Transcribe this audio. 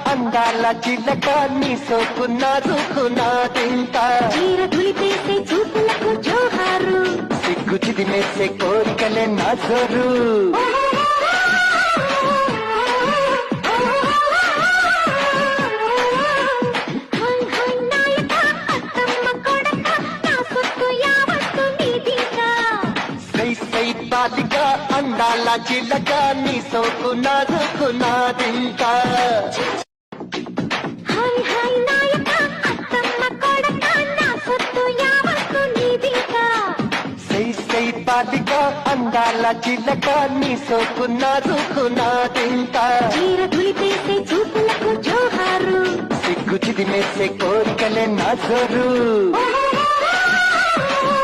అందాల చిలక నీ సోకున్నాదుకున్నాదింకా చీర దులిపేసే చూపులకు జోహారు సిగ్గు చిదిమేసే కోరికలే నా జోరు బాలిగా అందాల చిలక నీ సోకున్నాదుకున్నాదింకా బాలిగా అందాల చిలక నీ సోకున్నాదుకున్నాదింకా చీర దులిపేసే చూపులకు జోహారు సిగ్గు చిదిమేసే కోరికలే నా జోరు